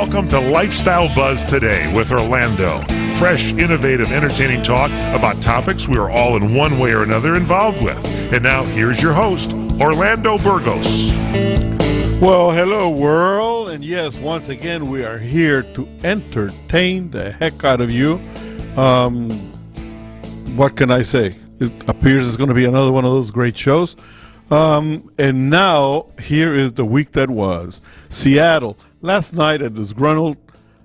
Welcome to Lifestyle Buzz Today with Orlando. Fresh, innovative, entertaining talk about topics we are all in one way or another involved with. And now, here's your host, Orlando Burgos. Well, hello, world. And yes, once again, we are here to entertain the heck out of you. What can I say? It appears it's going to be another one of those great shows. And now, here is the week that was. Seattle. Last night, a disgruntled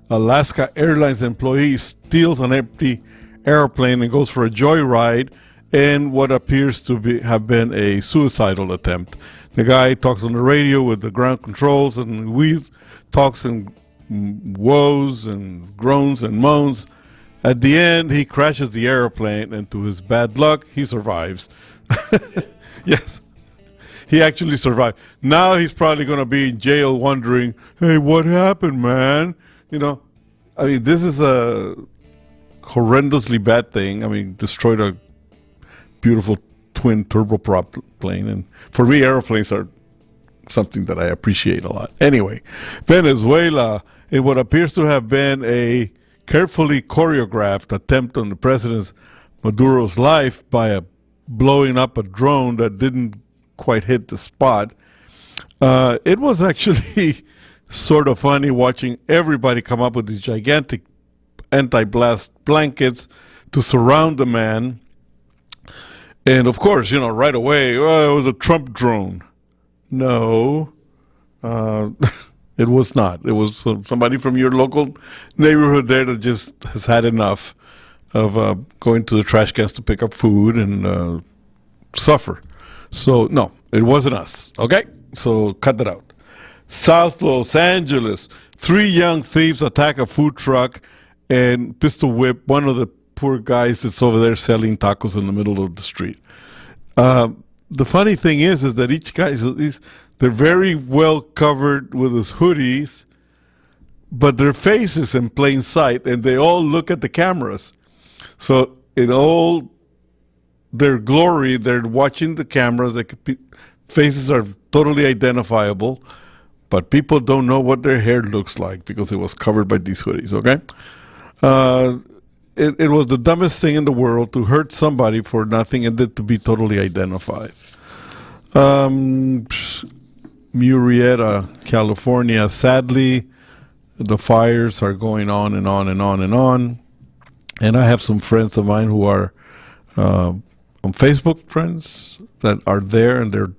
Alaska Airlines employee steals an empty airplane and goes for a joyride in what appears to have been a suicidal attempt. The guy talks on the radio with the ground controls, and we talks in woes and groans and moans. At the end, he crashes the airplane, and to his bad luck, he survives. Yes. He actually survived. Now he's probably going to be in jail wondering, hey, what happened, man? You know, I mean, this is a horrendously bad thing. I mean, destroyed a beautiful twin turboprop plane. And for me, airplanes are something that I appreciate a lot. Anyway, Venezuela, in what appears to have been a carefully choreographed attempt on the President Maduro's life by blowing up a drone that didn't quite hit the spot. It was actually sort of funny watching everybody come up with these gigantic anti-blast blankets to surround the man. And of course, you know, right away, oh, it was a Trump drone. No, it was not. It was somebody from your local neighborhood there that just has had enough of going to the trash cans to pick up food and suffer. So, no, it wasn't us, okay? So, cut that out. South Los Angeles, 3 young thieves attack a food truck and pistol whip one of the poor guys that's over there selling tacos in the middle of the street. The funny thing is that each guy, they're very well covered with his hoodies, but their faces in plain sight, and they all look at the cameras. So, in all their glory, they're watching the cameras. Faces are totally identifiable, but people don't know what their hair looks like because it was covered by these hoodies, okay? It was the dumbest thing in the world to hurt somebody for nothing and then to be totally identified. Murrieta, California, sadly, the fires are going on and on and on and on. And I have some friends of mine who are on Facebook, friends that are there, and they're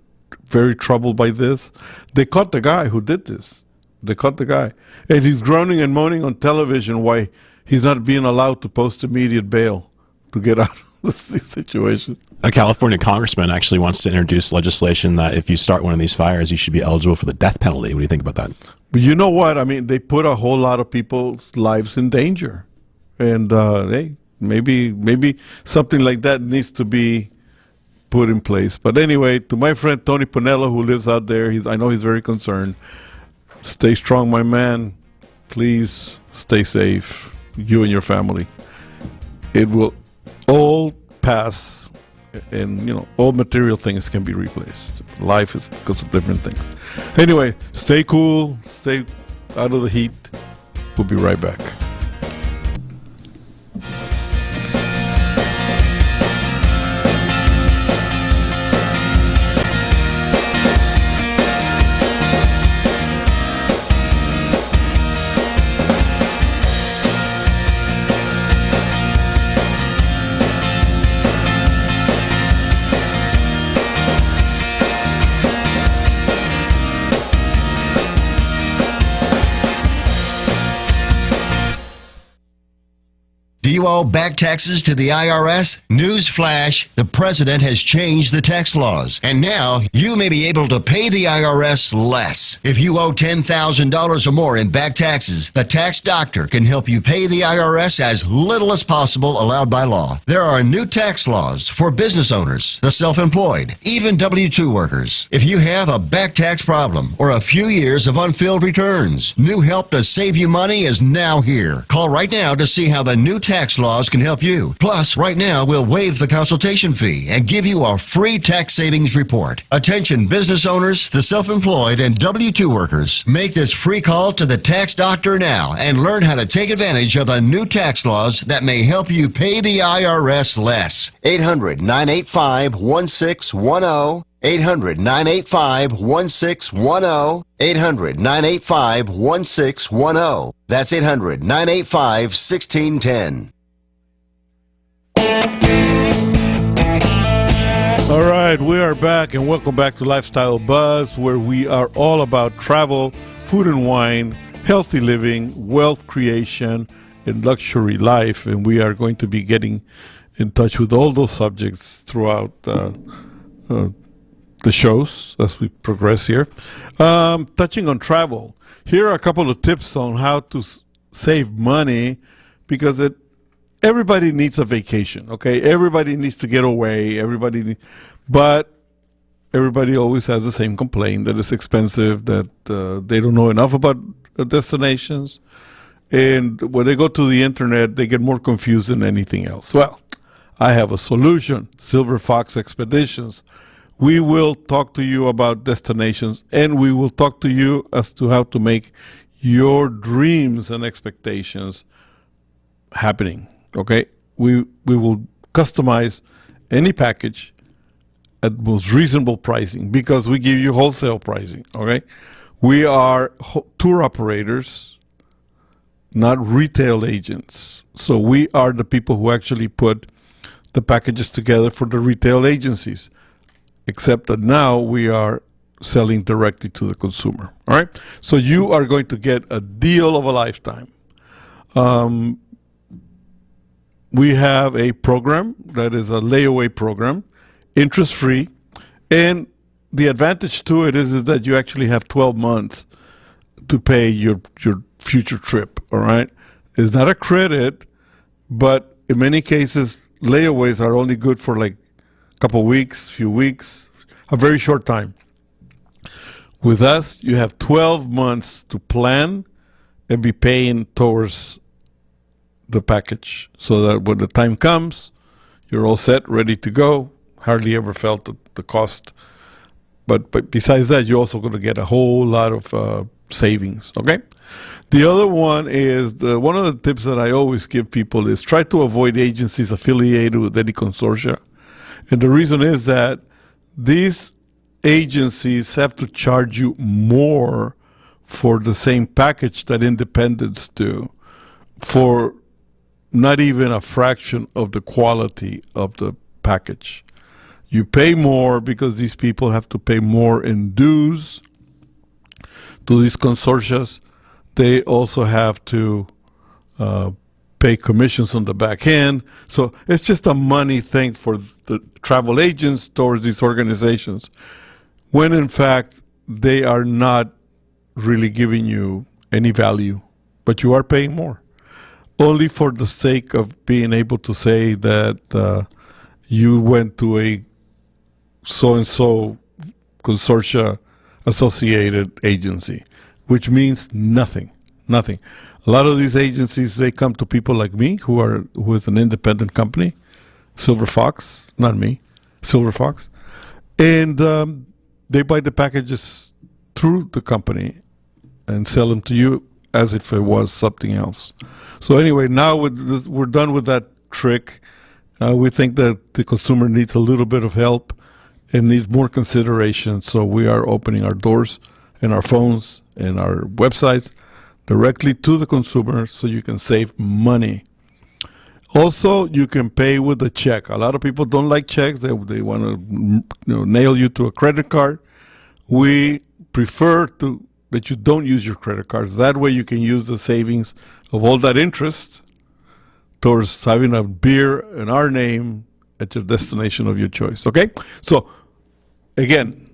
very troubled by this. They caught the guy who did this. They caught the guy. And he's groaning and moaning on television why he's not being allowed to post immediate bail to get out of this situation. A California congressman actually wants to introduce legislation that if you start one of these fires, you should be eligible for the death penalty. What do you think about that? But you know what? I mean, they put a whole lot of people's lives in danger. And hey, maybe something like that needs to be put in place. But anyway, to my friend Tony Pinello, who lives out there, I know he's very concerned. Stay strong, my man. Please stay safe, you and your family. It will all pass, and you know, all material things can be replaced. Life is because of different things. Anyway, stay cool, stay out of the heat. We'll be right back. Do you owe back taxes to the IRS? Newsflash, the president has changed the tax laws, and now you may be able to pay the IRS less. If you owe $10,000 or more in back taxes, the tax doctor can help you pay the IRS as little as possible allowed by law. There are new tax laws for business owners, the self-employed, even W-2 workers. If you have a back tax problem or a few years of unfilled returns, new help to save you money is now here. Call right now to see how the new tax tax laws can help you. Plus, right now, we'll waive the consultation fee and give you a free tax savings report. Attention business owners, the self-employed, and W-2 workers. Make this free call to the tax doctor now and learn how to take advantage of the new tax laws that may help you pay the IRS less. 800-985-1610. 800-985-1610. 800-985-1610. That's 800-985-1610. All right, we are back, and welcome back to Lifestyle Buzz, where we are all about travel, food and wine, healthy living, wealth creation, and luxury life. And we are going to be getting in touch with all those subjects throughout the shows as we progress here. Touching on travel, here are a couple of tips on how to save money, because everybody needs a vacation, okay? Everybody needs to get away. But everybody always has the same complaint, that it's expensive, that they don't know enough about destinations. And when they go to the internet, they get more confused than anything else. Well, I have a solution, Silver Fox Expeditions. We will talk to you about destinations, and we will talk to you as to how to make your dreams and expectations happening. Okay, we will customize any package at most reasonable pricing, because we give you wholesale pricing. Okay, we are tour operators, not retail agents. So we are the people who actually put the packages together for the retail agencies, except that now we are selling directly to the consumer. All right, so you are going to get a deal of a lifetime. We have a program that is a layaway program, interest-free, and the advantage to it is that you actually have 12 months to pay your future trip, all right? It's not a credit, but in many cases, layaways are only good for like a couple weeks, few weeks, a very short time. With us, you have 12 months to plan and be paying towards the package, so that when the time comes, you're all set, ready to go. Hardly ever felt the cost. But besides that, you're also going to get a whole lot of savings, okay? The other one is, one of the tips that I always give people is try to avoid agencies affiliated with any consortia. And the reason is that these agencies have to charge you more for the same package that independents do, for not even a fraction of the quality of the package. You pay more because these people have to pay more in dues to these consortia. They also have to pay commissions on the back end. So it's just a money thing for the travel agents towards these organizations, when in fact they are not really giving you any value, but you are paying more, only for the sake of being able to say that you went to a so-and-so consortia associated agency, which means nothing. A lot of these agencies, they come to people like me, who is an independent company, Silver Fox, not me, Silver Fox, and they buy the packages through the company and sell them to you as if it was something else. So anyway, now we're done with that trick. We think that the consumer needs a little bit of help and needs more consideration. So we are opening our doors and our phones and our websites directly to the consumer, so you can save money. Also, you can pay with a check. A lot of people don't like checks. They want to nail you to a credit card. We prefer that you don't use your credit cards. That way you can use the savings of all that interest towards having a beer in our name at your destination of your choice. Okay? So, again,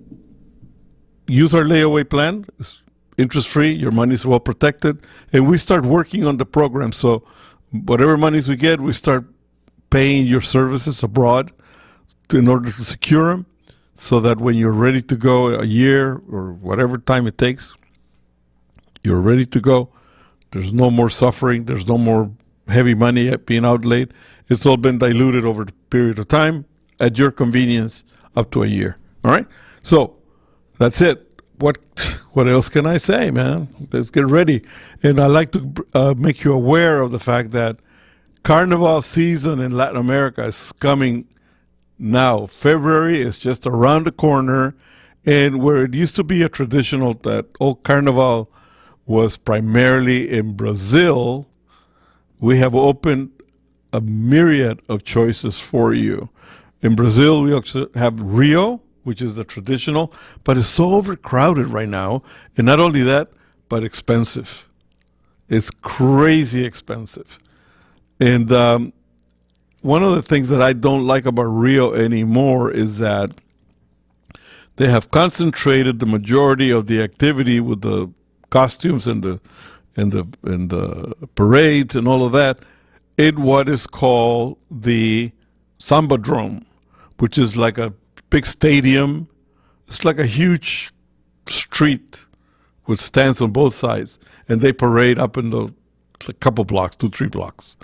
use our layaway plan. It's interest-free. Your money is well protected. And we start working on the program. So whatever monies we get, we start paying your services abroad in order to secure them, so that when you're ready to go, a year or whatever time it takes, you're ready to go. There's no more suffering. There's no more heavy money being outlaid. It's all been diluted over the period of time at your convenience up to a year. All right? So that's it. What else can I say, man? Let's get ready. And I'd like to make you aware of the fact that Carnival season in Latin America is coming now. February is just around the corner. And where it used to be a traditional that old Carnival was primarily in Brazil, we have opened a myriad of choices for you. In Brazil, we also have Rio, which is the traditional, but it's so overcrowded right now. And not only that, but expensive. It's crazy expensive. And one of the things that I don't like about Rio anymore is that they have concentrated the majority of the activity with the costumes and the parades and all of that in what is called the Sambadrome, which is like a big stadium. It's like a huge street with stands on both sides, and they parade up in the a couple blocks, 2-3 blocks.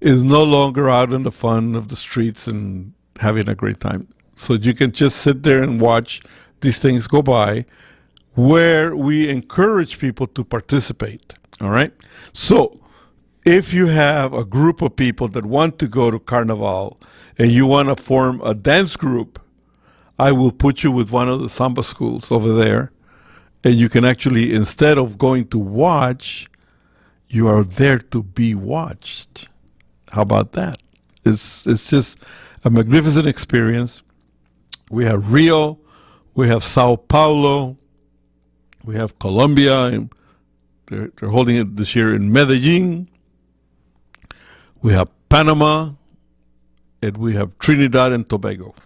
Is no longer out in the fun of the streets and having a great time. So you can just sit there and watch these things go by, where we encourage people to participate. All right? So if you have a group of people that want to go to Carnival and you want to form a dance group, I will put you with one of the samba schools over there, and you can actually, instead of going to watch, you are there to be watched. How about that? It's just a magnificent experience. We have Rio, we have Sao Paulo, we have Colombia, and they're holding it this year in Medellin. We have Panama, and we have Trinidad and Tobago.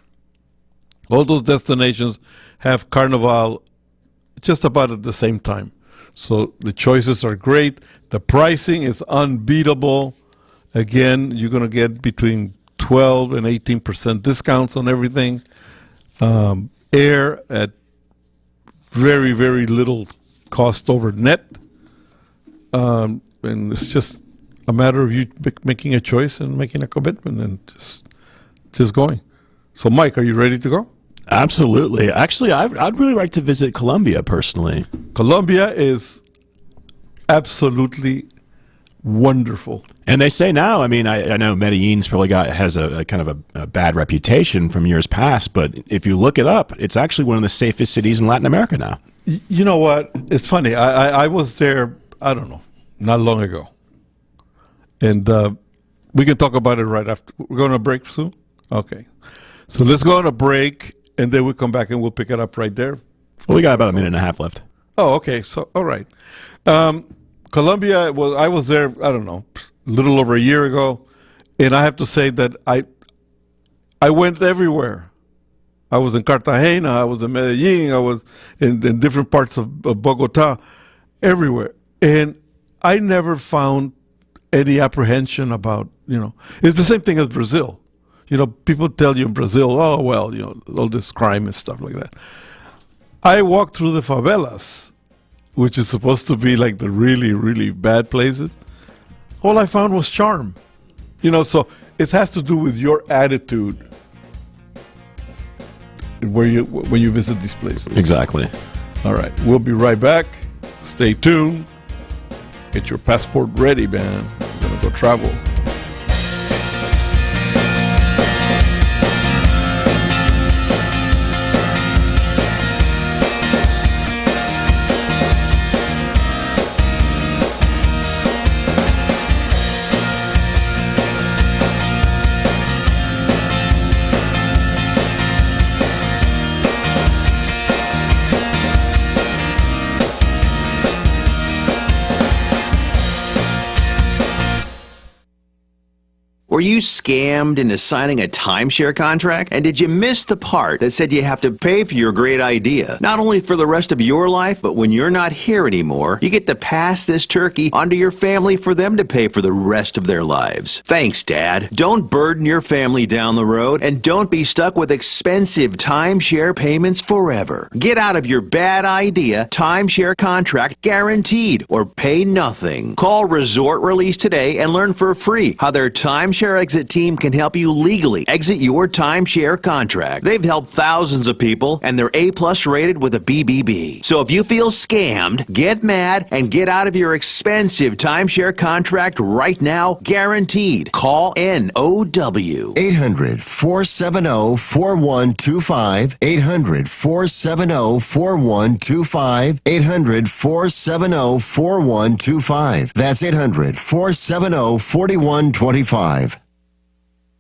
All those destinations have Carnival just about at the same time. So the choices are great. The pricing is unbeatable. Again, you're going to get between 12 and 18% discounts on everything. Air at very, very little cost over net. And it's just a matter of you making a choice and making a commitment and just going. So, Mike, are you ready to go? Absolutely. Actually, I'd really like to visit Colombia personally. Colombia is absolutely wonderful. And they say now, I mean, I know Medellin's probably has a kind of a bad reputation from years past, but if you look it up, it's actually one of the safest cities in Latin America now. You know what? It's funny. I was there, I don't know, not long ago. And we can talk about it right after. We're going to break soon? Okay. So let's go on a break, and then we'll come back and we'll pick it up right there. Well, we got about a minute and a half left. Oh, okay. So, all right. Colombia, I was there, I don't know, a little over a year ago, and I have to say that I went everywhere. I was in Cartagena, I was in Medellin, I was in different parts of Bogota, everywhere. And I never found any apprehension about, it's the same thing as Brazil. People tell you in Brazil, oh, well, all this crime and stuff like that. I walked through the favelas, which is supposed to be like the really, really bad places. All I found was charm. So it has to do with your attitude when you visit these places. Exactly. All right. We'll be right back. Stay tuned. Get your passport ready, man. We're going to go travel. Were you scammed into signing a timeshare contract? And did you miss the part that said you have to pay for your great idea? Not only for the rest of your life, but when you're not here anymore, you get to pass this turkey onto your family for them to pay for the rest of their lives. Thanks, Dad. Don't burden your family down the road, and don't be stuck with expensive timeshare payments forever. Get out of your bad idea timeshare contract guaranteed, or pay nothing. Call Resort Release today and learn for free how their timeshare exit team can help you legally exit your timeshare contract. They've helped thousands of people, and they're A+ rated with a BBB. So if you feel scammed, get mad and get out of your expensive timeshare contract right now, guaranteed. Call NOW. 800-470-4125. 800-470-4125. 800-470-4125. That's 800-470-4125.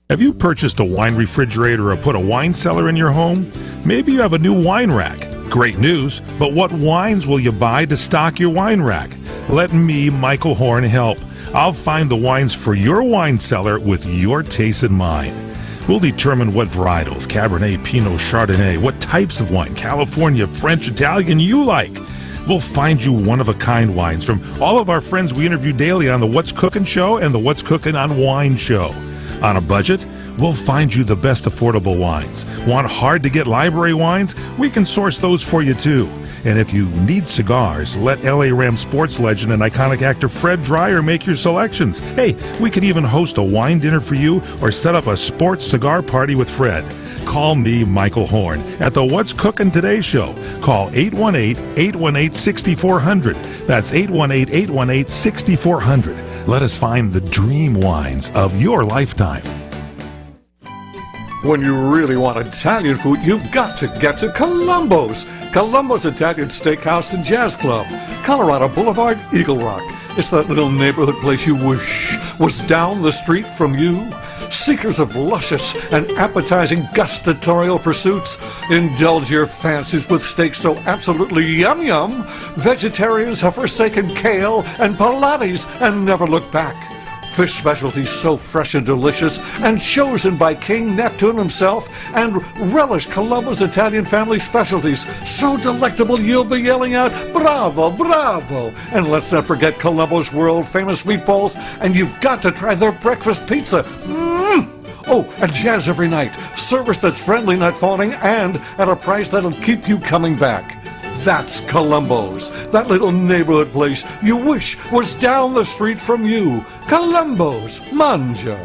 Have you purchased a wine refrigerator or put a wine cellar in your home? Maybe you have a new wine rack. Great news, but what wines will you buy to stock your wine rack? Let me, Michael Horn, help. I'll find the wines for your wine cellar with your taste in mind. We'll determine what varietals, Cabernet, Pinot, Chardonnay, what types of wine, California, French, Italian, you like. We'll find you one-of-a-kind wines from all of our friends we interview daily on the What's Cooking show and the What's Cooking on Wine show. On a budget, we'll find you the best affordable wines. Want hard-to-get library wines? We can source those for you, too. And if you need cigars, let L.A. Rams sports legend and iconic actor Fred Dreyer make your selections. Hey, we can even host a wine dinner for you or set up a sports cigar party with Fred. Call me, Michael Horn, at the What's Cooking Today show. Call 818-818-6400. That's 818-818-6400. Let us find the dream wines of your lifetime. When you really want Italian food, you've got to get to Columbo's. Columbo's Italian Steakhouse and Jazz Club, Colorado Boulevard, Eagle Rock. It's that little neighborhood place you wish was down the street from you. Seekers of luscious and appetizing gustatorial pursuits, indulge your fancies with steaks so absolutely yum-yum, vegetarians have forsaken kale and Pilates and never look back. Fish specialties so fresh and delicious and chosen by King Neptune himself, and relish Columbo's Italian family specialties so delectable you'll be yelling out, "Bravo, bravo!" And let's not forget Columbo's world-famous meatballs, and you've got to try their breakfast pizza. Oh, and jazz every night. Service that's friendly, not fawning, and at a price that'll keep you coming back. That's Columbo's, that little neighborhood place you wish was down the street from you. Columbo's, Manja.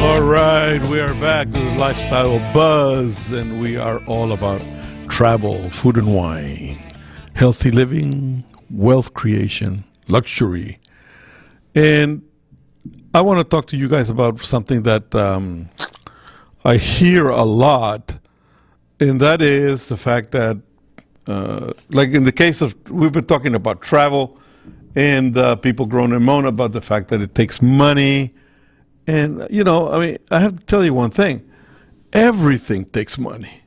All right, we are back to the Lifestyle Buzz, and we are all about travel, food and wine, healthy living, wealth creation, luxury. And I want to talk to you guys about something that I hear a lot, and that is the fact that, like in the case of, we've been talking about travel, and people groan and moan about the fact that it takes money. And, you know, I mean, I have to tell you one thing. Everything takes money.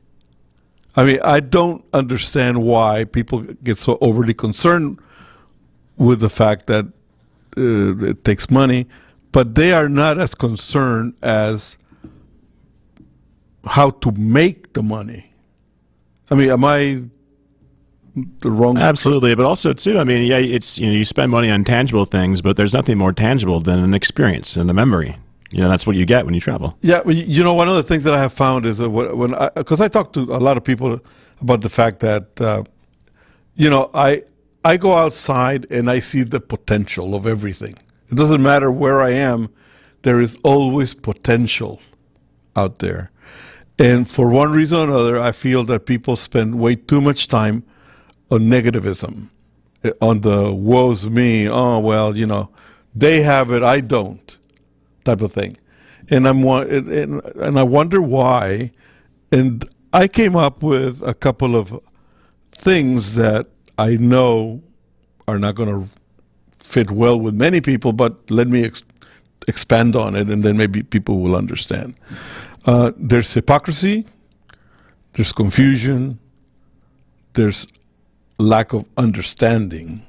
I mean, I don't understand why people get so overly concerned with the fact that it takes money, but they are not as concerned as how to make the money. I mean, am I the wrong? Absolutely, but also too, I mean, yeah, it's, you know, you spend money on tangible things, but there's nothing more tangible than an experience and a memory. You know, that's what you get when you travel. Yeah, well, you know, one of the things that I have found is that because I talk to a lot of people about the fact that, you know, I go outside and I see the potential of everything. It doesn't matter where I am, there is always potential out there. And for one reason or another, I feel that people spend way too much time on negativism, on the woe's me, oh, well, you know, they have it, I don't, type of thing. And I wonder why. And I came up with a couple of things that I know are not going to fit well with many people, but let me expand on it, and then maybe people will understand. There's hypocrisy, there's confusion, there's lack of understanding.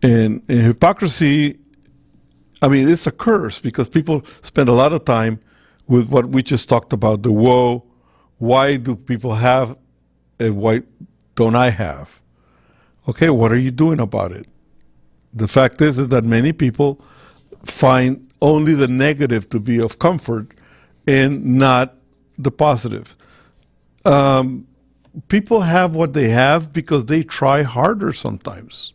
And hypocrisy, I mean, it's a curse because people spend a lot of time with what we just talked about, the woe. Why do people have and why don't I have? Okay, what are you doing about it? The fact is that many people find only the negative to be of comfort and not the positive. People have what they have because they try harder sometimes.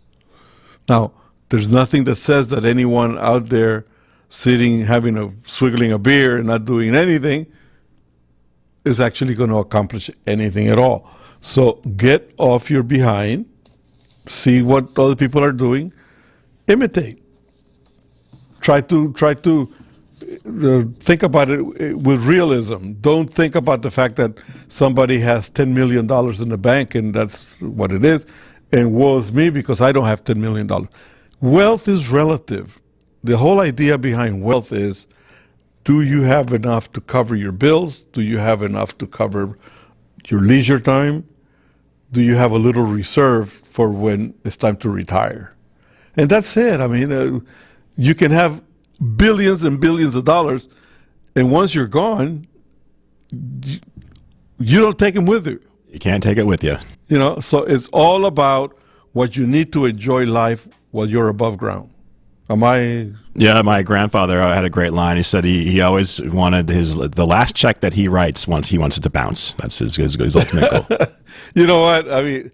Now, there's nothing that says that anyone out there sitting, swiggling a beer and not doing anything is actually going to accomplish anything at all. So get off your behind, see what other people are doing, imitate. Try to think about it with realism. Don't think about the fact that somebody has $10 million in the bank and that's what it is, and woe is me because I don't have $10 million. Wealth is relative. The whole idea behind wealth is, do you have enough to cover your bills? Do you have enough to cover your leisure time? Do you have a little reserve for when it's time to retire? And that's it. I mean, you can have billions and billions of dollars, and once you're gone, you don't take them with you. You can't take it with you. You know, so it's all about what you need to enjoy life while you're above ground. Am I? Yeah, my grandfather had a great line. He said he always wanted the last check that he writes he wants it to bounce. That's his ultimate goal. You know what? I mean,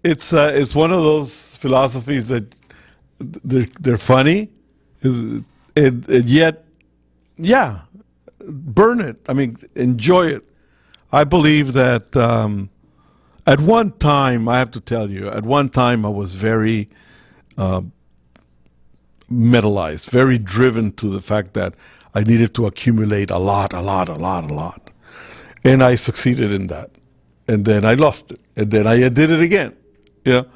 it's one of those philosophies that they're funny, and yet, yeah, burn it. I mean, enjoy it. I believe that at one time, I have to tell you, at one time I was very metallized, very driven to the fact that I needed to accumulate a lot. And I succeeded in that. And then I lost it. And then I did it again. You know?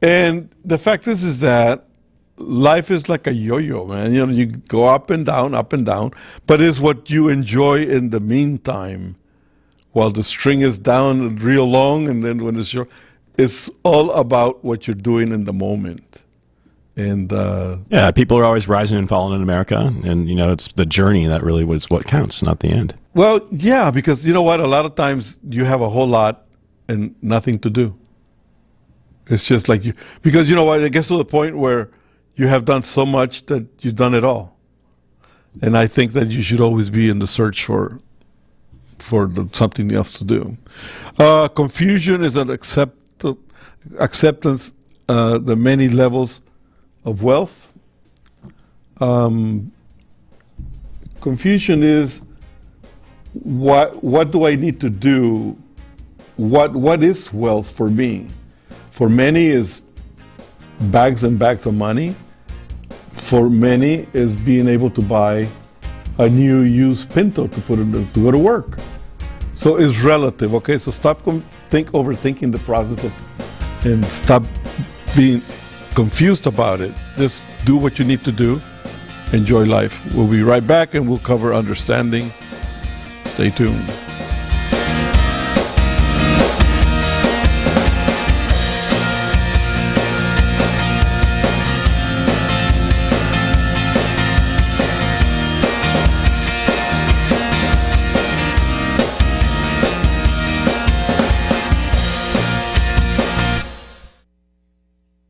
And the fact is that life is like a yo-yo, man. You know, you go up and down, but it's what you enjoy in the meantime while the string is down real long, and then when it's short. It's all about what you're doing in the moment. And yeah, people are always rising and falling in America, and you know, it's the journey that really was what counts, not the end. Well, yeah, because you know what? A lot of times you have a whole lot and nothing to do. It's just like because you know what? It gets to the point where you have done so much that you've done it all. And I think that you should always be in the search for something else to do. Confusion is an acceptance, the many levels of wealth. Confusion is what do I need to do? What is wealth for me? For many is bags and bags of money. For many is being able to buy a new used Pinto to to go to work. So it's relative, okay? So stop overthinking the process and stop being confused about it. Just do what you need to do. Enjoy life. We'll be right back and we'll cover understanding. Stay tuned.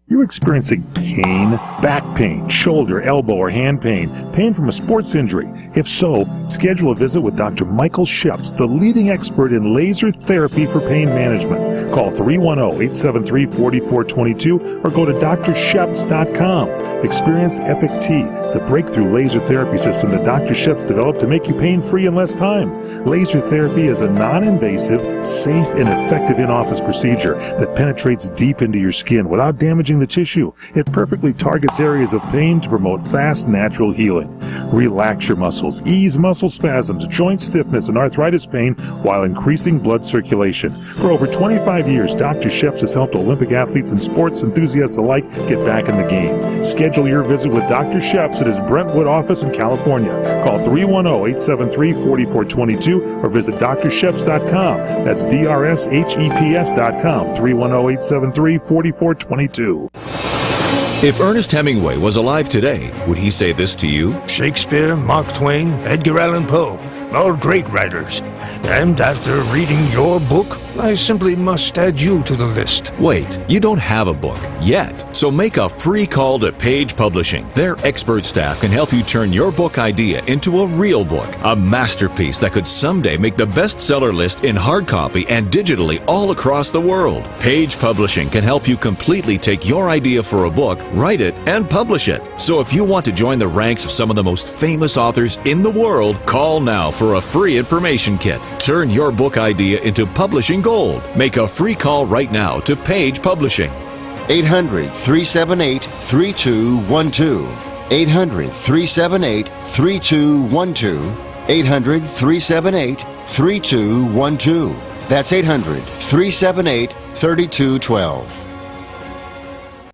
You're experiencing pain, back pain, shoulder, elbow, or hand pain from a sports injury. If so, schedule a visit with Dr. Michael Sheps, the leading expert in laser therapy for pain management. Call 310-873-4422 or go to drsheps.com. Experience Epic T, the breakthrough laser therapy system that Dr. Sheps developed to make you pain-free in less time. Laser therapy is a non-invasive, safe, and effective in-office procedure that penetrates deep into your skin without damaging the tissue. It perfectly targets areas of pain to promote fast, natural healing. Relax your muscles, ease muscle spasms, joint stiffness, and arthritis pain while increasing blood circulation. For over 25 25 years, Dr. Sheps has helped Olympic athletes and sports enthusiasts alike get back in the game. Schedule your visit with Dr. Sheps at his Brentwood office in California. Call 310-873-4422 or visit drsheps.com. That's DRSHEPS.com, 310-873-4422. If Ernest Hemingway was alive today, would he say this to you? Shakespeare, Mark Twain, Edgar Allan Poe, all great writers. And after reading your book, I simply must add you to the list. Wait, you don't have a book yet, so make a free call to Page Publishing. Their expert staff can help you turn your book idea into a real book, a masterpiece that could someday make the bestseller list in hard copy and digitally all across the world. Page Publishing can help you completely take your idea for a book, write it, and publish it. So if you want to join the ranks of some of the most famous authors in the world, call now for a free information kit. Turn your book idea into publishing gold. Make a free call right now to Page Publishing. 800-378-3212. 800-378-3212. 800-378-3212. That's 800-378-3212.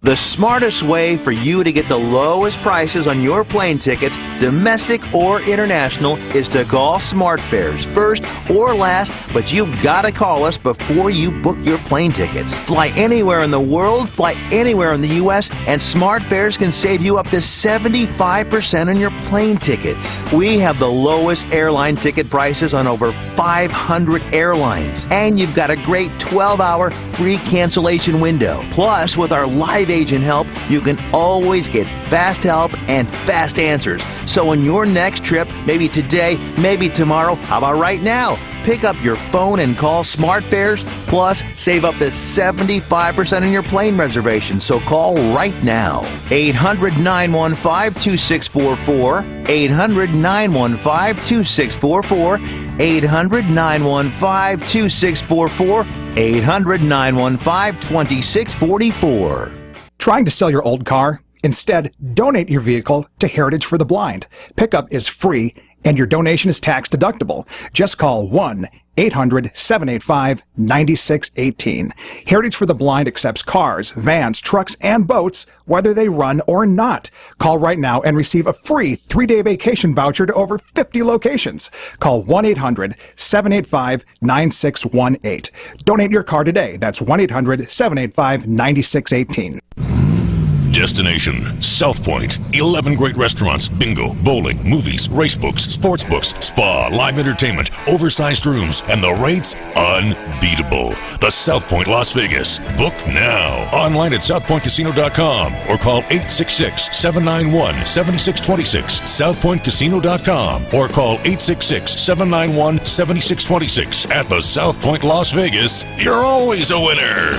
The smartest way for you to get the lowest prices on your plane tickets, domestic or international, is to call SmartFares first or last, but you've got to call us before you book your plane tickets. Fly anywhere in the world, fly anywhere in the U.S., and SmartFares can save you up to 75% on your plane tickets. We have the lowest airline ticket prices on over 500 airlines, and you've got a great 12-hour free cancellation window. Plus, with our live agent help, you can always get fast help and fast answers. So on your next trip, maybe today, maybe tomorrow, how about right now? Pick up your phone and call SmartFares, plus save up to 75% on your plane reservation. So call right now. 800-915-2644. 800-915-2644. 800-915-2644. 800-915-2644. Trying to sell your old car? Instead, donate your vehicle to Heritage for the Blind. Pickup is free and your donation is tax deductible. Just call 1-800-785-9618. Heritage for the Blind accepts cars, vans, trucks, and boats, whether they run or not. Call right now and receive a free 3-day vacation voucher to over 50 locations. Call 1-800-785-9618. Donate your car today. That's 1-800-785-9618. Destination South Point. 11 great restaurants, bingo, bowling, movies, race books, sports books, spa, live entertainment, oversized rooms, and the rates unbeatable. The South Point Las Vegas. Book now. Online at southpointcasino.com or call 866-791-7626. southpointcasino.com or call 866-791-7626. At the South Point Las Vegas, you're always a winner.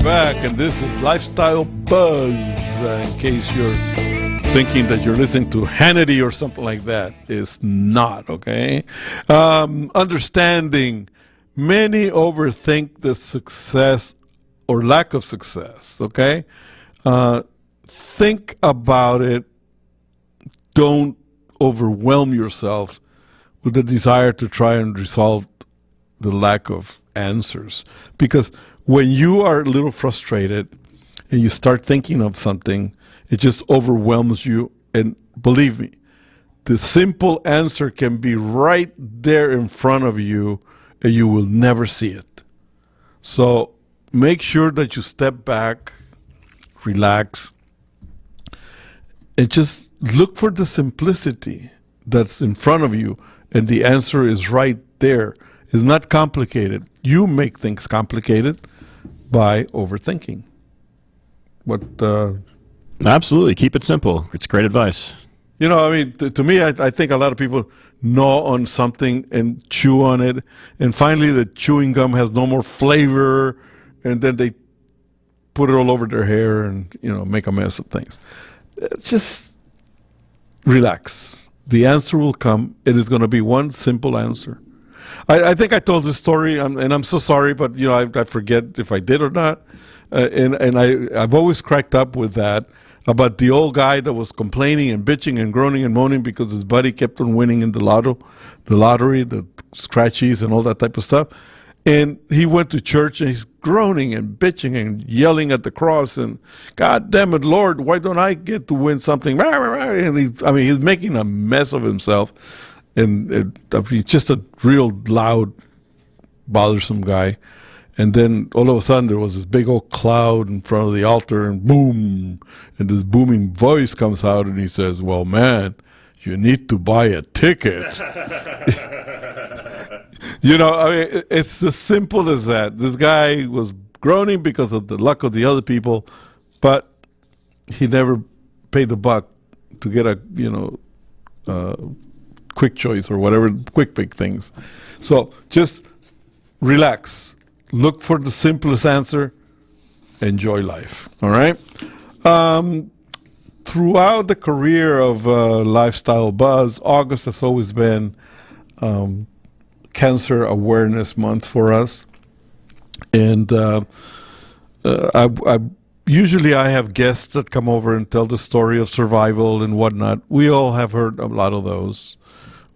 Back, and this is Lifestyle Buzz. In case you're thinking that you're listening to Hannity or something like that, is not, okay? Understanding many overthink the success or lack of success, okay? Think about it. Don't overwhelm yourself with the desire to try and resolve the lack of answers, because when you are a little frustrated and you start thinking of something, it just overwhelms you. And believe me, the simple answer can be right there in front of you and you will never see it. So make sure that you step back, relax, and just look for the simplicity that's in front of you, and the answer is right there. It's not complicated. You make things complicated by overthinking. Absolutely. Keep it simple. It's great advice. You know, I mean, to me, I think a lot of people gnaw on something and chew on it, and finally the chewing gum has no more flavor, and then they put it all over their hair and, you know, make a mess of things. Just relax. The answer will come. It is going to be one simple answer. I think I told this story, and I'm so sorry, but you know I forget if I did or not. And I've always cracked up with that. about the old guy that was complaining and bitching and groaning and moaning because his buddy kept on winning in the lottery, the scratchies and all that type of stuff. And he went to church and he's groaning and bitching and yelling at the cross and, God damn it, Lord, why don't I get to win something? And he's making a mess of himself. And he's just a real loud, bothersome guy. And then all of a sudden there was this big old cloud in front of the altar and boom, and this booming voice comes out and he says, well, man, you need to buy a ticket. You know, I mean, it's as simple as that. This guy was groaning because of the luck of the other people, but he never paid the buck to get a, quick choice or whatever, quick big things. So just relax. Look for the simplest answer. Enjoy life. All right? Throughout the career of Lifestyle Buzz, August has always been Cancer Awareness Month for us. And usually I have guests that come over and tell the story of survival and whatnot. We all have heard a lot of those.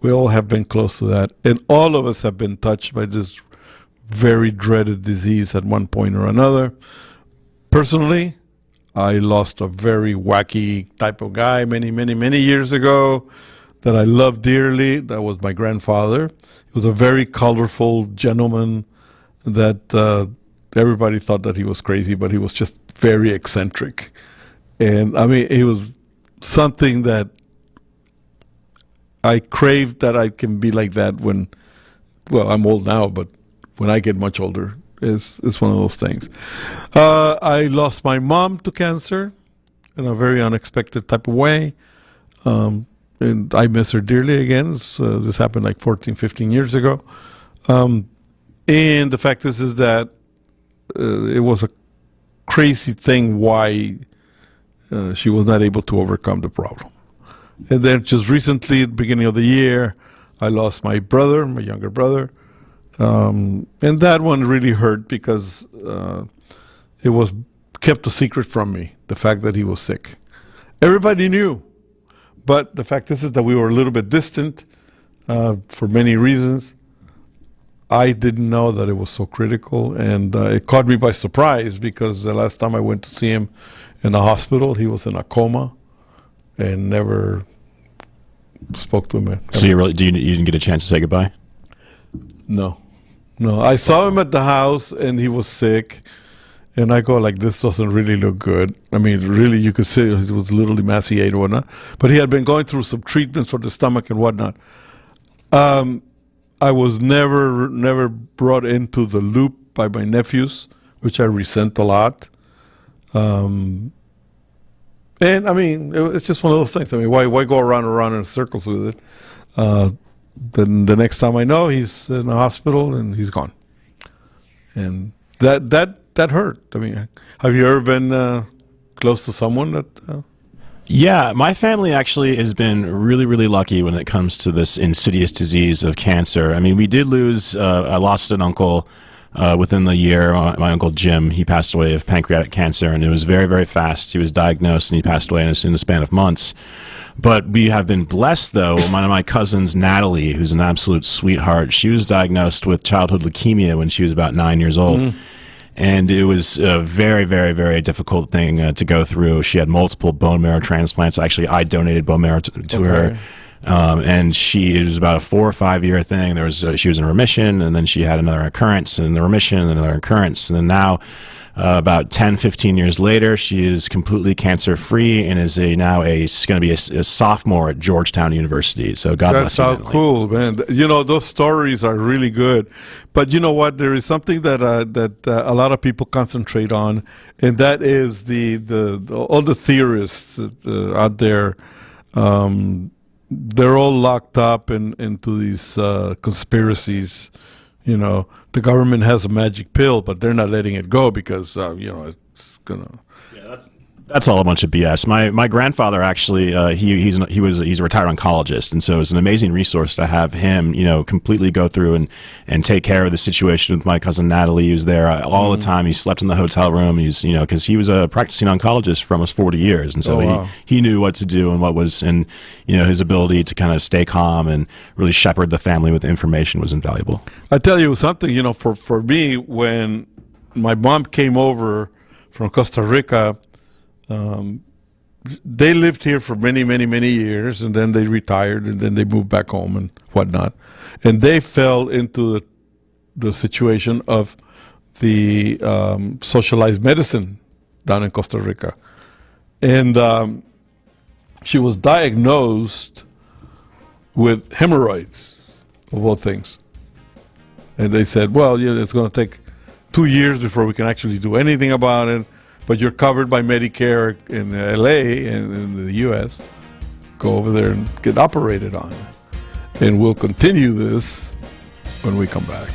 We all have been close to that. And all of us have been touched by this very dreaded disease at one point or another. Personally, I lost a very wacky type of guy many years ago that I loved dearly. That was my grandfather. He was a very colorful gentleman that everybody thought that he was crazy, but he was just very eccentric. And I mean, he was something that I craved that I can be like that when, well, I'm old now, but when I get much older, it's one of those things. I lost my mom to cancer in a very unexpected type of way. And I miss her dearly again. This happened like 14, 15 years ago. And the fact is that it was a crazy thing why she was not able to overcome the problem. And then just recently, at the beginning of the year, I lost my brother, my younger brother. And that one really hurt because it was kept a secret from me, the fact that he was sick. Everybody knew. But the fact is that we were a little bit distant for many reasons. I didn't know that it was so critical, and it caught me by surprise because the last time I went to see him in the hospital, he was in a coma and never spoke to him. So you didn't get a chance to say goodbye? No. I saw him at the house, and he was sick. And I go like, this doesn't really look good. I mean, really, you could see he was literally emaciated or whatnot. But he had been going through some treatments for the stomach and whatnot. I was never brought into the loop by my nephews, which I resent a lot. And I mean, it's just one of those things. I mean, why go around in circles with it? Then the next time I know, he's in the hospital and he's gone. And that hurt. I mean, have you ever been close to someone that... Yeah, my family actually has been really, really lucky when it comes to this insidious disease of cancer. I mean, we did lose, I lost an uncle within the year, my Uncle Jim. He passed away of pancreatic cancer, and it was very, very fast. He was diagnosed, and he passed away in the span of months. But we have been blessed, though. One of my cousins, Natalie, who's an absolute sweetheart, she was diagnosed with childhood leukemia when she was about 9 years old. Mm. And it was a very, very, very difficult thing to go through. She had multiple bone marrow transplants. Actually, I donated bone marrow to her. And it was about a 4 or 5 year thing. She was in remission, and then she had another recurrence, and the remission, and another recurrence. And then now, about 10, 15 years later, she is completely cancer-free and is now going to be a sophomore at Georgetown University. So God bless you. That's so cool, man. You know, those stories are really good. But you know what? There is something that a lot of people concentrate on, and that is all the theorists out there. They're all locked up into these conspiracies. You know, the government has a magic pill, but they're not letting it go because it's gonna. Yeah, That's all a bunch of BS. My grandfather actually he's a retired oncologist, and so it's an amazing resource to have him, completely go through and take care of the situation with my cousin Natalie. He was there all the time. He slept in the hotel room. He's because he was a practicing oncologist for almost 40 years, and so he knew what to do and what was, and his ability to kind of stay calm and really shepherd the family with information was invaluable. I tell you something, for me, when my mom came over from Costa Rica. They lived here for many, many, many years, and then they retired, and then they moved back home and whatnot. And they fell into the situation of the socialized medicine down in Costa Rica. And she was diagnosed with hemorrhoids, of all things. And they said, well, it's going to take 2 years before we can actually do anything about it. But you're covered by Medicare in LA and in the US. Go over there and get operated on. And we'll continue this when we come back.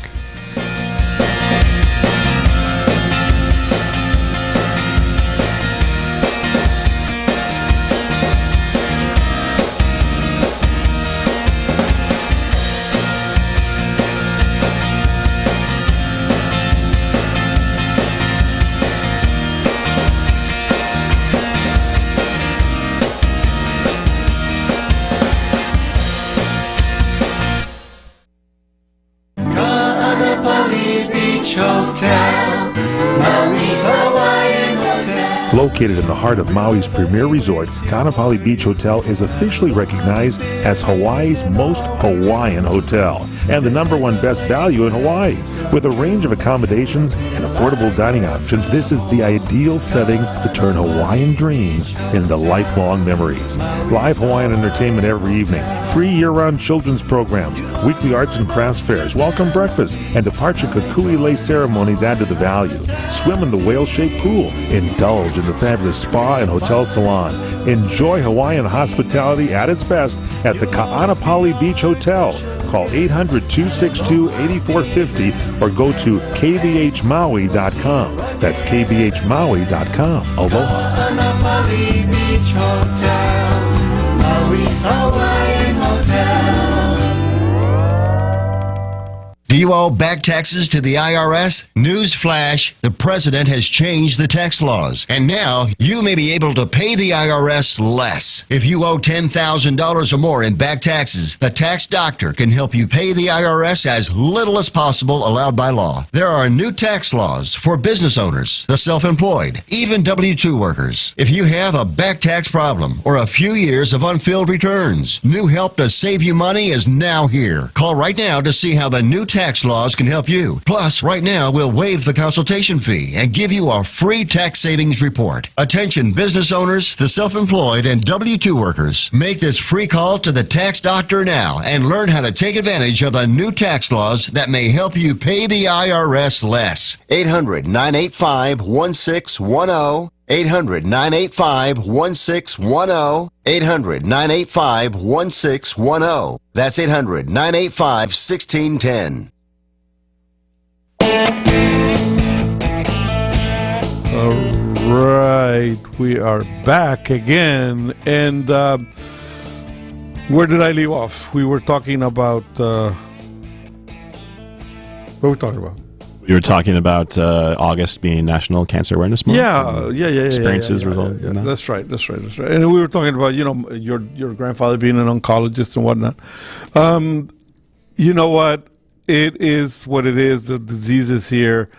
Located in the heart of Maui's premier resort, Kaanapali Beach Hotel is officially recognized as Hawaii's most Hawaiian hotel and the #1 best value in Hawaii. With a range of accommodations and affordable dining options, this is the ideal setting to turn Hawaiian dreams into lifelong memories. Live Hawaiian entertainment every evening, free year-round children's programs, weekly arts and crafts fairs, welcome breakfast, and departure kukui lei ceremonies add to the value. Swim in the whale-shaped pool, indulge in the fabulous spa and hotel salon. Enjoy Hawaiian hospitality at its best at the Kaanapali Beach Hotel. Call 800-262-8450 or go to kbhmaui.com. That's kbhmaui.com. Aloha. Kaanapali Beach Hotel, Maui's Hawaiian Hotel. Do you owe back taxes to the IRS? Newsflash, the president has changed the tax laws, and now you may be able to pay the IRS less. If you owe $10,000 or more in back taxes, the tax doctor can help you pay the IRS as little as possible allowed by law. There are new tax laws for business owners, the self-employed, even W-2 workers. If you have a back tax problem or a few years of unfilled returns, new help to save you money is now here. Call right now to see how the new tax laws can help you. Plus, right now, we'll waive the consultation fee and give you a free tax savings report. Attention business owners, the self-employed, and W-2 workers. Make this free call to the tax doctor now and learn how to take advantage of the new tax laws that may help you pay the IRS less. 800-985-1610. 800-985-1610. 800-985-1610. That's 800-985-1610. All right, we are back again, and where did I leave off? We were talking about what were we talking about? We were talking about August being National Cancer Awareness Month. Yeah. Experiences resulting in that. That's right. And we were talking about your grandfather being an oncologist and whatnot. You know what? It is what it is. The disease is here.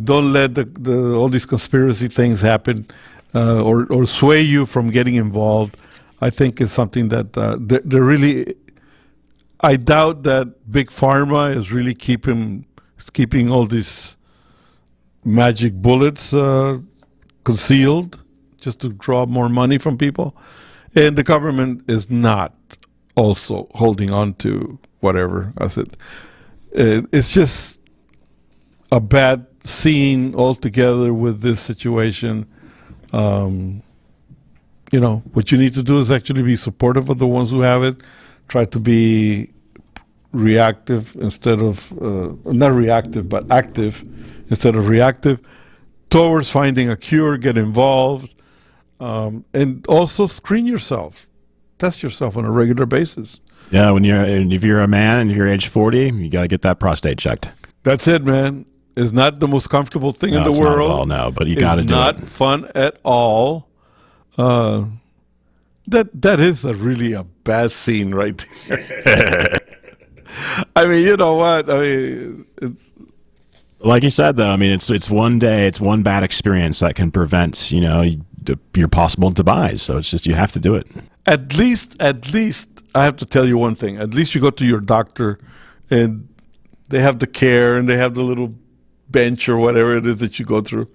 Don't let all these conspiracy things happen or sway you from getting involved. I think it's something that they're really. I doubt that Big Pharma is really keeping all these magic bullets concealed just to draw more money from people. And the government is not also holding on to whatever. I said, it's just a bad scene altogether with this situation. What you need to do is actually be supportive of the ones who have it. Try to be reactive instead of not reactive but active instead of reactive towards finding a cure. Get involved. And also screen yourself. Test yourself on a regular basis. Yeah, if you're a man and you're age 40, you got to get that prostate checked. That's it, man. It's not the most comfortable thing in the it's world. Not at all, no, but you got to do it. It's not fun at all. That is really a bad scene right there. I mean, you know what? I mean, like you said, though, I mean, it's one day, it's one bad experience that can prevent, your possible demise. So it's just, you have to do it. At least, I have to tell you one thing. At least you go to your doctor and they have the care and they have the little bench or whatever it is that you go through.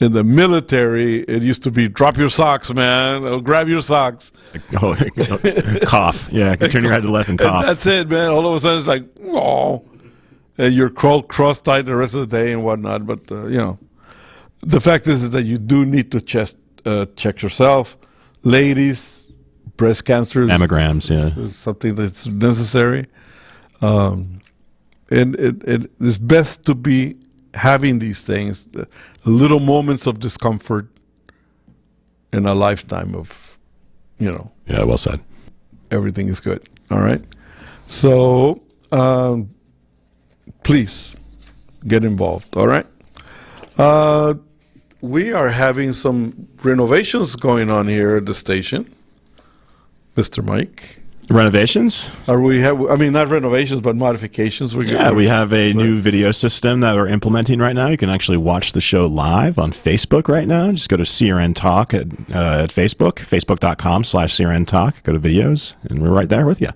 In the military, it used to be drop your socks, man. Or grab your socks. Cough. Yeah, turn your head to the left and cough. And that's it, man. All of a sudden, it's like, oh. And you're cross-eyed the rest of the day and whatnot. But, the fact is that you do need to check yourself. Ladies, breast cancer is something that's necessary. And it is best to be having these things, little moments of discomfort in a lifetime of, Yeah, well said. Everything is good. All right. So, please get involved. All right. We are having some renovations going on here at the station, Mr. Mike. Renovations? Not renovations, but modifications. We have a new video system that we're implementing right now. You can actually watch the show live on Facebook right now. Just go to CRN Talk at Facebook, facebook.com/CRN Talk. Go to videos, and we're right there with you.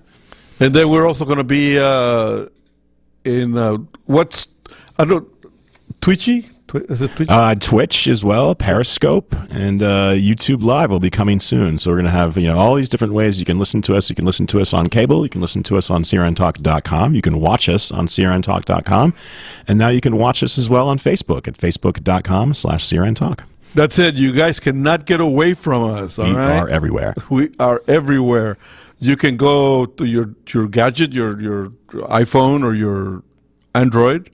And then we're also going to be Twitchy? Is it Twitch? Twitch as well, Periscope, and YouTube Live will be coming soon. So we're going to have all these different ways you can listen to us. You can listen to us on cable. You can listen to us on crntalk.com. You can watch us on crntalk.com. And now you can watch us as well on Facebook at facebook.com/crntalk. That's it. You guys cannot get away from us. All right? We are everywhere. We are everywhere. You can go to your gadget, your iPhone or your Android,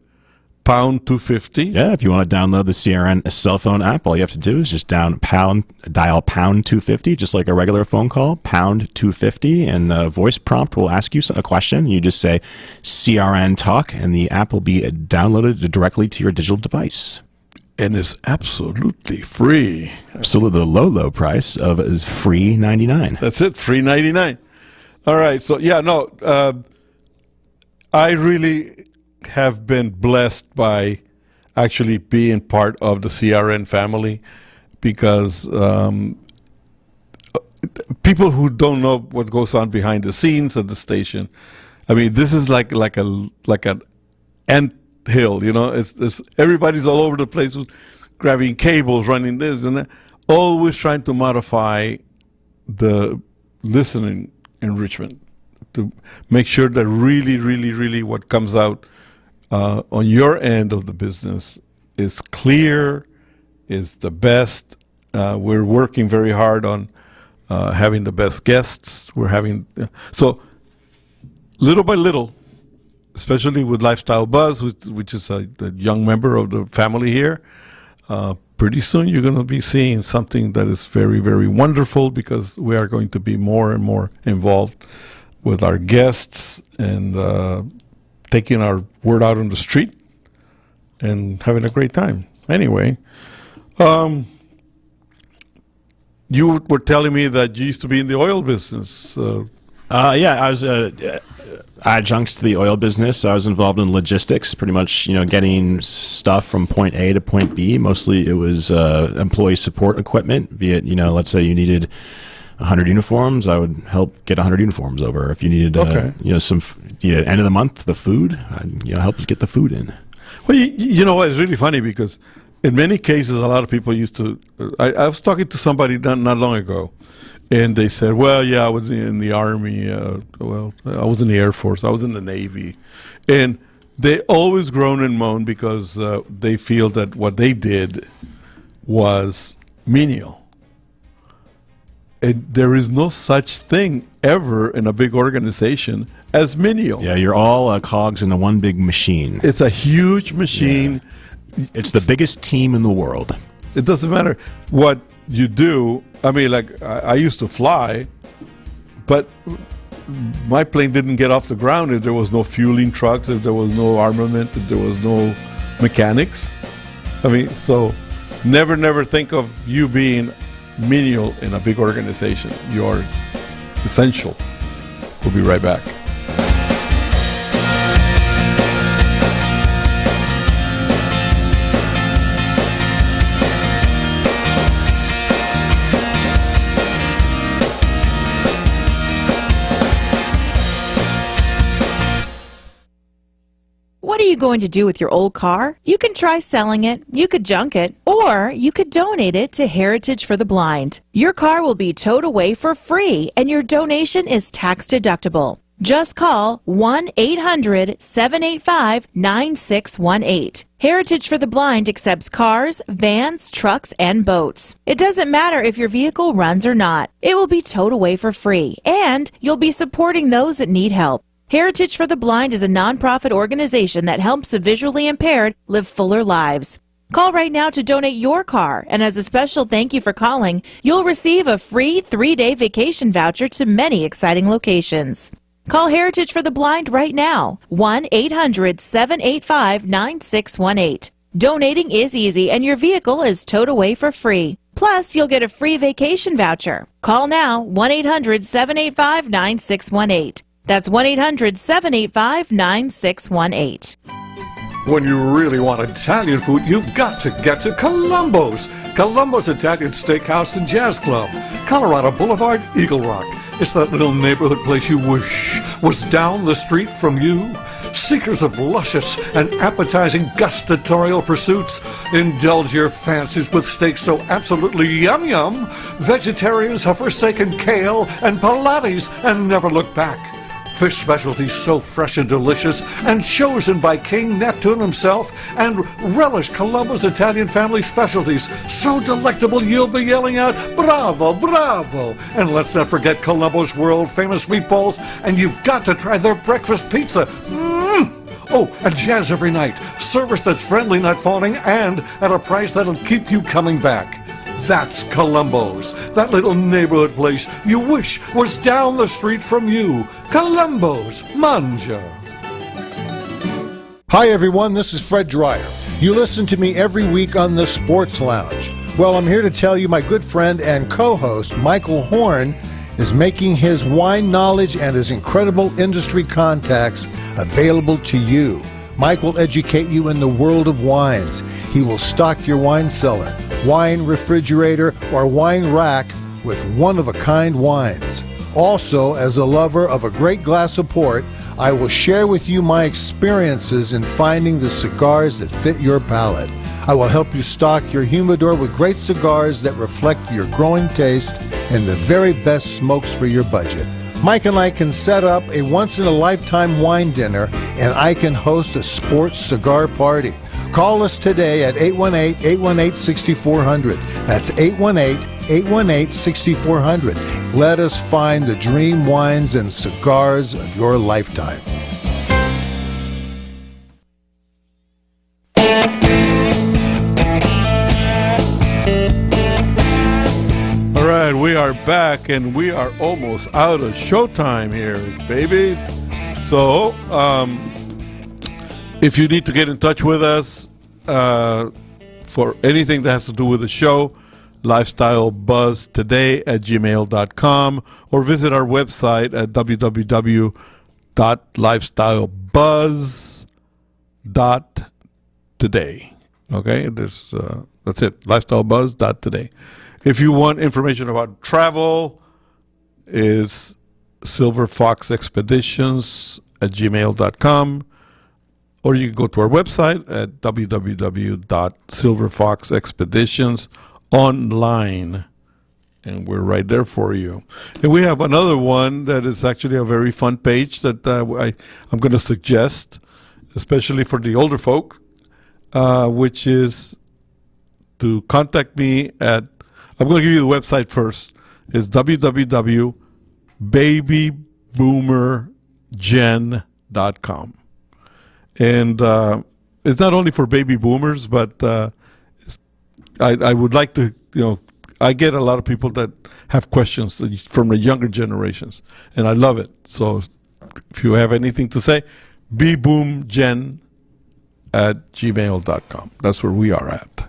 pound 250. Yeah, if you want to download the CRN cell phone app, all you have to do is just dial pound 250, just like a regular phone call, pound 250, and a voice prompt will ask you a question. You just say CRN Talk, and the app will be downloaded directly to your digital device. And it's absolutely free. Absolutely, the low price of is free $99. That's it, free $99. All right, so I really have been blessed by actually being part of the CRN family, because people who don't know what goes on behind the scenes at the station, I mean, this is like an ant hill, It's everybody's all over the place with grabbing cables, running this and that, always trying to modify the listening enrichment to make sure that really what comes out on your end of the business is clear, is the best. We're working very hard on having the best guests. We're having so little by little, especially with Lifestyle Buzz, which is a young member of the family here. Pretty soon you're going to be seeing something that is very, very wonderful, because we are going to be more and more involved with our guests and taking our word out on the street and having a great time. Anyway, you were telling me that you used to be in the oil business. Yeah, I was adjunct to the oil business. I was involved in logistics, pretty much, getting stuff from point A to point B. Mostly it was employee support equipment, be it, let's say you needed 100 uniforms, I would help get 100 uniforms over. If you needed, some end of the month, the food, I'd help you get the food in. Well, you know what? It's really funny, because in many cases, a lot of people used to. I was talking to somebody not long ago, and they said, "Well, yeah, I was in the Army. I was in the Air Force. I was in the Navy," and they always groan and moan because they feel that what they did was menial. And there is no such thing ever in a big organization as menial. Yeah, you're all cogs in a one big machine. It's a huge machine. Yeah. It's the biggest team in the world. It doesn't matter what you do. I mean, like I used to fly, but my plane didn't get off the ground if there was no fueling trucks, if there was no armament, if there was no mechanics. I mean, so never think of you being menial in a big organization. You're essential. We'll be right back. What are you going to do with your old car? You can try selling it, you could junk it, or you could donate it to Heritage for the Blind. Your car will be towed away for free, and your donation is tax deductible. Just call 1-800-785-9618. Heritage for the Blind accepts cars, vans, trucks, and boats. It doesn't matter if your vehicle runs or not. It will be towed away for free, and you'll be supporting those that need help. Heritage for the Blind is a nonprofit organization that helps the visually impaired live fuller lives. Call right now to donate your car, and as a special thank you for calling, you'll receive a free 3-day vacation voucher to many exciting locations. Call Heritage for the Blind right now, 1-800-785-9618. Donating is easy, and your vehicle is towed away for free. Plus, you'll get a free vacation voucher. Call now, 1-800-785-9618. That's 1-800-785-9618. When you really want Italian food, you've got to get to Columbo's. Columbo's Italian Steakhouse and Jazz Club, Colorado Boulevard, Eagle Rock. It's that little neighborhood place you wish was down the street from you. Seekers of luscious and appetizing gustatorial pursuits, indulge your fancies with steaks so absolutely yum-yum. Vegetarians have forsaken kale and Pilates and never look back. Fish specialties so fresh and delicious and chosen by King Neptune himself, and relish Columbo's Italian family specialties so delectable you'll be yelling out, bravo, bravo! And let's not forget Columbo's world-famous meatballs, and you've got to try their breakfast pizza. Oh, and jazz every night. Service that's friendly, not fawning, and at a price that'll keep you coming back. That's Columbo's, that little neighborhood place you wish was down the street from you. Columbo's, Manja. Hi everyone, this is Fred Dreyer. You listen to me every week on the Sports Lounge. Well, I'm here to tell you my good friend and co-host Michael Horn is making his wine knowledge and his incredible industry contacts available to you. Mike will educate you in the world of wines. He will stock your wine cellar, wine refrigerator, or wine rack with one-of-a-kind wines. Also, as a lover of a great glass of port, I will share with you my experiences in finding the cigars that fit your palate. I will help you stock your humidor with great cigars that reflect your growing taste and the very best smokes for your budget. Mike and I can set up a once-in-a-lifetime wine dinner, and I can host a sports cigar party. Call us today at 818-818-6400. That's 818-818-6400. Let us find the dream wines and cigars of your lifetime. All right, we are back, and we are almost out of showtime here, babies. So, if you need to get in touch with us for anything that has to do with the show, lifestylebuzztoday@gmail.com, or visit our website at www.lifestylebuzz.today. Okay, that's it, lifestylebuzz.today. If you want information about travel, is silverfoxexpeditions@gmail.com, or you can go to our website at www.silverfoxexpeditionsonline, and we're right there for you. And we have another one that is actually a very fun page that I'm going to suggest, especially for the older folk, which is to contact me at, I'm going to give you the website first. It's www.babyboomergen.com. And it's not only for baby boomers, but I would like to, I get a lot of people that have questions from the younger generations, and I love it. So if you have anything to say, bboomgen@gmail.com. That's where we are at.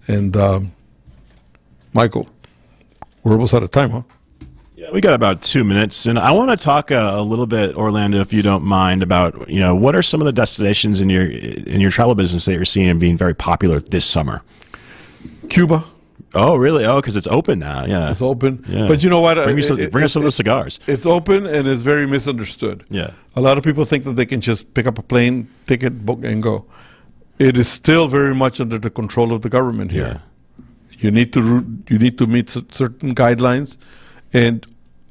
And Michael, we're almost out of time, huh? Yeah, we got about 2 minutes, and I want to talk a little bit, Orlando, if you don't mind, about what are some of the destinations in your travel business that you're seeing being very popular this summer? Cuba. Oh, really? Oh, because it's open now. Yeah, it's open. Yeah. But you know what? Bring us some of the cigars. It's open and it's very misunderstood. Yeah. A lot of people think that they can just pick up a plane ticket, book, and go. It is still very much under the control of the government here. Yeah. You need to meet certain guidelines,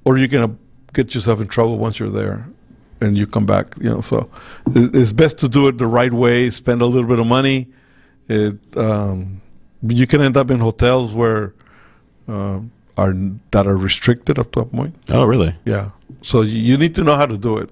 or you're gonna get yourself in trouble once you're there, and you come back. So it's best to do it the right way. Spend a little bit of money. You can end up in hotels where that are restricted up to a point. Oh, really? Yeah. So you need to know how to do it.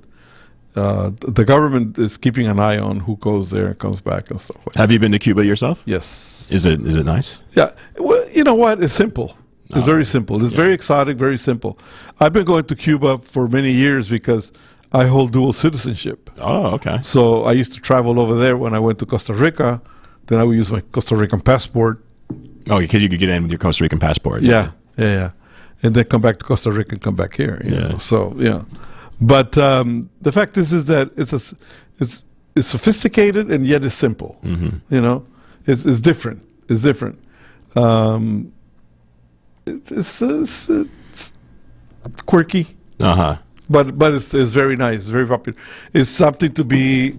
The government is keeping an eye on who goes there and comes back and stuff like that. Have you been to Cuba yourself? Yes. Is it nice? Yeah. Well, you know what? It's simple. It's very simple. It's very exotic, very simple. I've been going to Cuba for many years because I hold dual citizenship. Oh, okay. So I used to travel over there when I went to Costa Rica. Then I would use my Costa Rican passport. Oh, because you could get in with your Costa Rican passport. Yeah. And then come back to Costa Rica and come back here. You know? So, yeah. But the fact is that it's sophisticated and yet it's simple. Mm-hmm. It's different. It's different. It's quirky. Uh-huh. But it's very nice. It's very popular. It's something to be.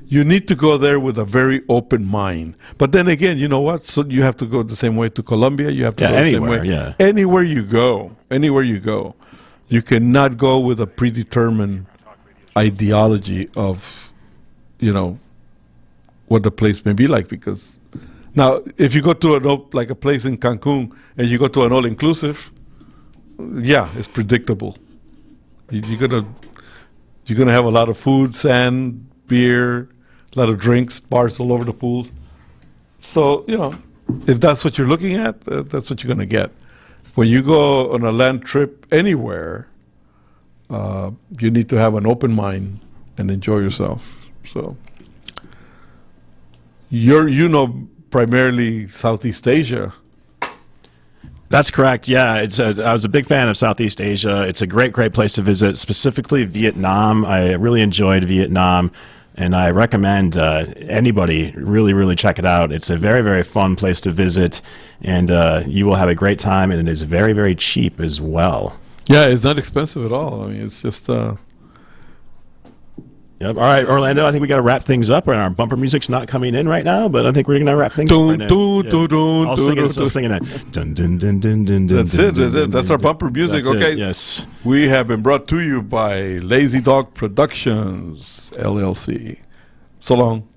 You need to go there with a very open mind. But then again, you know what? So you have to go the same way to Colombia. You have to go the same way. Yeah. Anywhere you go, you cannot go with a predetermined ideology of, what the place may be like. Because now, if you go to a place in Cancun and you go to an all-inclusive, yeah, it's predictable. You're gonna have a lot of food, sand, beer, a lot of drinks, bars all over the pools. So, if that's what you're looking at, that's what you're going to get. When you go on a land trip anywhere, you need to have an open mind and enjoy yourself. So, primarily Southeast Asia. That's correct. Yeah, I was a big fan of Southeast Asia. It's a great place to visit, specifically Vietnam. I really enjoyed Vietnam, and I recommend anybody really check it out. It's a very, very fun place to visit, and you will have a great time, and it is very, very cheap as well. Yeah, it's not expensive at all. I mean, it's just... Yep. All right, Orlando, I think we got to wrap things up. Our bumper music's not coming in right now, but I think we're going to wrap things up right now. I'll sing it. Dun, dun, dun, dun, dun, That's it. That's our bumper music. That's okay. it, yes. We have been brought to you by Lazy Dog Productions, LLC. So long.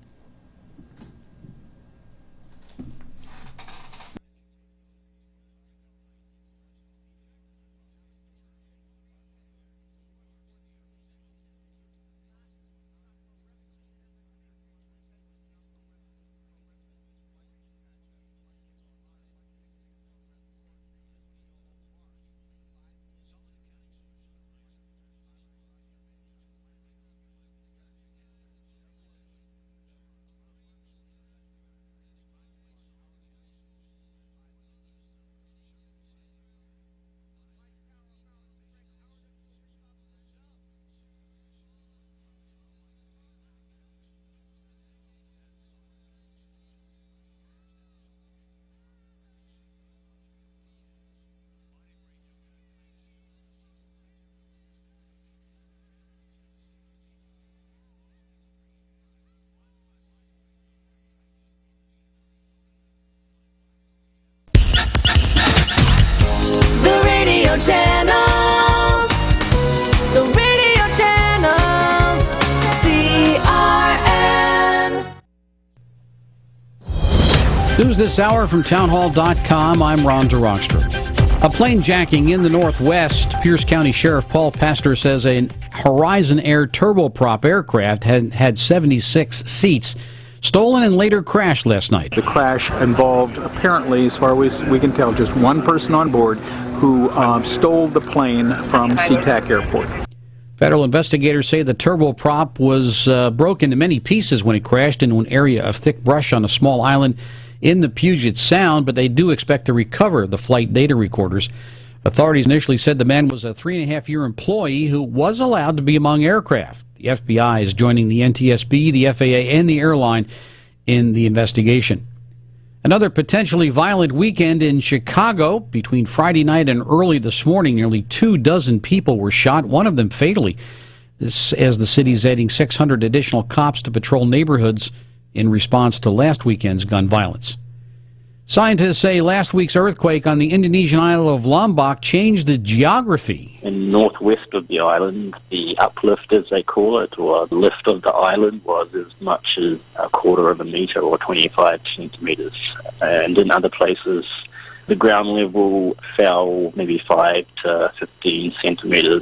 Channels, the radio channels, CRN. News this hour from townhall.com. I'm Ron DeRockstra. A plane jacking in the Northwest. Pierce County Sheriff Paul Pastor says a Horizon Air turboprop aircraft had 76 seats. stolen and later crashed last night. The crash involved, apparently, as far as we can tell, just one person on board who stole the plane from SeaTac Airport. Federal investigators say the turboprop was broken into many pieces when it crashed into an area of thick brush on a small island in the Puget Sound, but they do expect to recover the flight data recorders. Authorities initially said the man was a 3.5-year employee who was allowed to be among aircraft. The FBI is joining the NTSB, the FAA, and the airline in the investigation. Another potentially violent weekend in Chicago. Between Friday night and early this morning, nearly 24 people were shot, one of them fatally. This as the city is adding 600 additional cops to patrol neighborhoods in response to last weekend's gun violence. Scientists say last week's earthquake on the Indonesian island of Lombok changed the geography. In northwest of the island, the uplift, as they call it, or the lift of the island, was as much as 1/4 of a meter or 25 centimeters. And in other places, the ground level fell maybe 5 to 15 centimeters.